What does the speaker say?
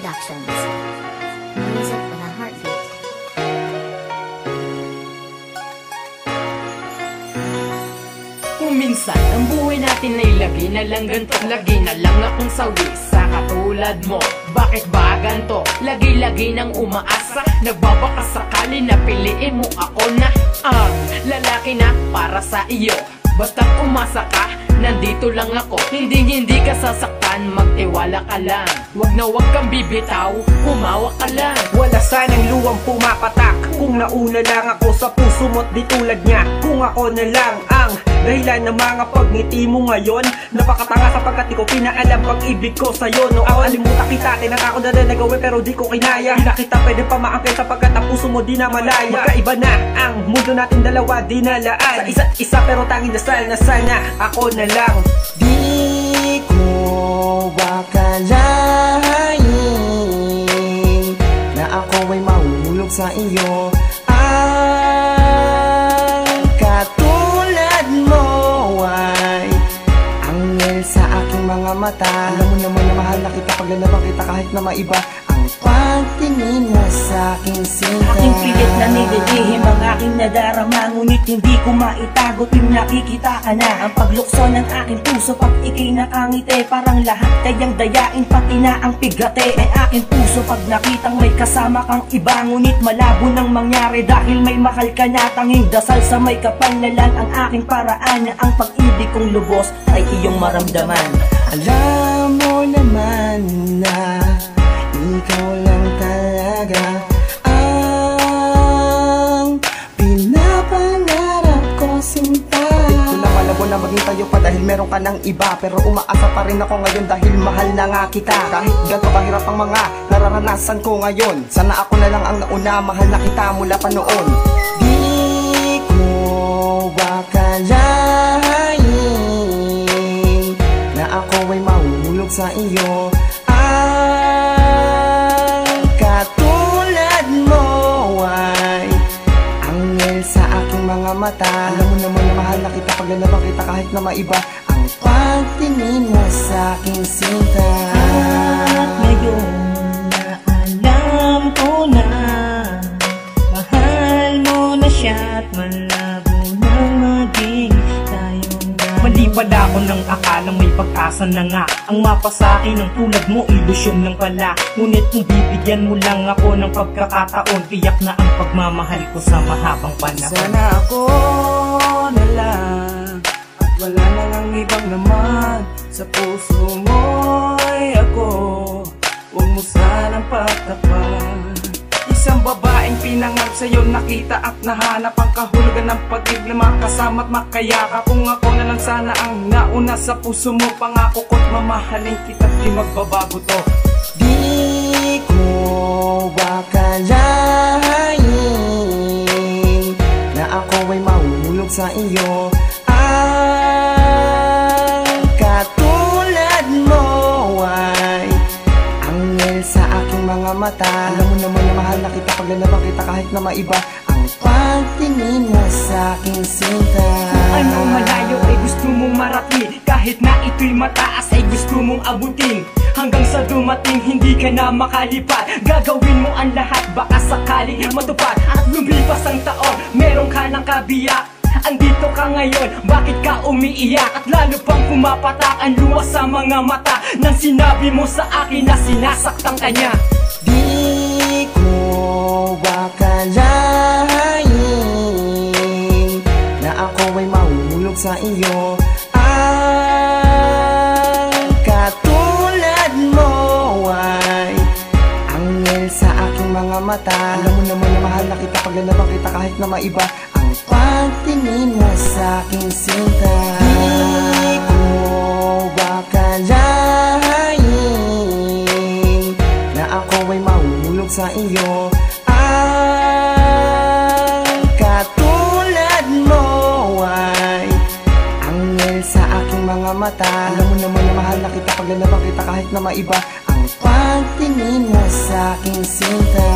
Productions. Music with a heartbeat. Kung minsan ang buhay natin ay lagi na lang ganto, lagi na lang akong sawi sa katulad mo. Bakit ba ganto? Lagi-lagi nang umaasa, nagbabaka sakali na piliin mo ako na ang lalaki na para sa iyo. Basta umasa ka, nandito lang ako. Hindi ka sasaktan, magtiwala ka lang. Wag na wag kang bibitaw, humawak ka lang. Wala sanang luwang pumapatak kung nauna lang ako sa puso mo't di tulad niya. Kung ako na lang ang dahilan ng mga pagngiti mo ngayon. Napakatanga sapagkat di ko pinaalam pag-ibig ko sa'yo noon. Alimutan kita, tinatako na na nagawin pero di ko kinaya. Di na kita pwede pamaangkin sapagkat ang puso mo di na malaya. Magkaiba na ang mundo natin dalawa, di nalaan sa isa't isa pero tanging dasal na sana ako na lang. Di ko akalain na ako ay mahulog sa iyo. Ang katulad mo ay anghel sa aking mga mata. Alam mo naman na mahal na kita pag lalabang kita kahit na maiba ang pagtingin mo sa aking sinta. Aking pilit na nililihim ang aking nadarama, ngunit hindi ko maitago tuwing nakikita ka na. Ang paglukso ng aking puso pag ikay nakangiti, parang lahat kayang dayain pati na ang pigate. Ay aking puso pag nakitang may kasama kang iba, ngunit malabo nang mangyari dahil may mahal ka na. Tanging dasal sa may kapanlalan ang aking paraan na ang pag-ibig kong lubos ay iyong maramdaman. Alam mo naman na ikaw lang talaga ang pinapangarap ko, sinta. Ito na malabo na maging tayo pa dahil meron ka ng iba, pero umaasa pa rin ako ngayon dahil mahal na nga kita. Kahit ganito kahirap ang mga nararanasan ko ngayon, sana ako na lang ang nauna, mahal na kita mula pa noon. Di ko akalain na ako ay mahulog sa iyo. Ang katulad mo ay anghel sa aking mga mata. Alam mo naman na mahal na kita pag lalabang kita kahit na maiba ang pagtingin mo sa aking sinta. At ngayon na alam ko na mahal mo na siya at malabo na maging tayong dalawa. Mali pala ako ng akala may pag-asa na nga. Ang mapasakin ng tulad mo, ilusyon lang pala. Ngunit kung bibigyan mo lang ako ng pagkakataon, tiyak na ang pagmamahal ko sa mahabang panahon. Sana ako na lang at wala na lang ibang naman sa puso mo'y ako. Huwag mo sanang pagtapan. Isang babaeng pinangarap sa'yo, nakita at nahanap ang kahulugan ng pag-ibig na makasama at makayakap. Kung ako na lang sana ang nauna sa puso mo, pangako ko't mamahalin kita, di magbabago to. Di ko akalain na ako ay mahulog sa iyo. Ang katulad mo ay anghel sa aking mga mata. Alam mo naman na mahal na kita pag lalabang kita kahit na maiba ang pagtingin mo sa aking sinta. Ano malayo ay gusto mong marating, kahit na ito'y mataas ay gusto mong abutin. Hanggang sa dumating hindi ka na makalipat, gagawin mo ang lahat baka sakaling matupad. At lumipas ang taon, meron ka ng kabiyak. Andito ka ngayon, bakit ka umiiyak? At lalo pang pumapatak ang luha sa mga mata nang sinabi mo sa akin na sinasaktan ka niya. Di ko akalain na ako ay mahulog sa iyo. Ang katulad mo ay anghel sa aking mga mata. Alam mo naman na mahal na kita pag lalabang kita kahit na maiba ang pagtingin mo sa aking sinta. Di ko akalain na ako ay mahulog sa iyo. Ang katulad mo ay anghel sa aking mga mata. Alam mo naman na mahal na kita pag lalabang kita kahit na maiba ang pagtingin mo sa aking sinta.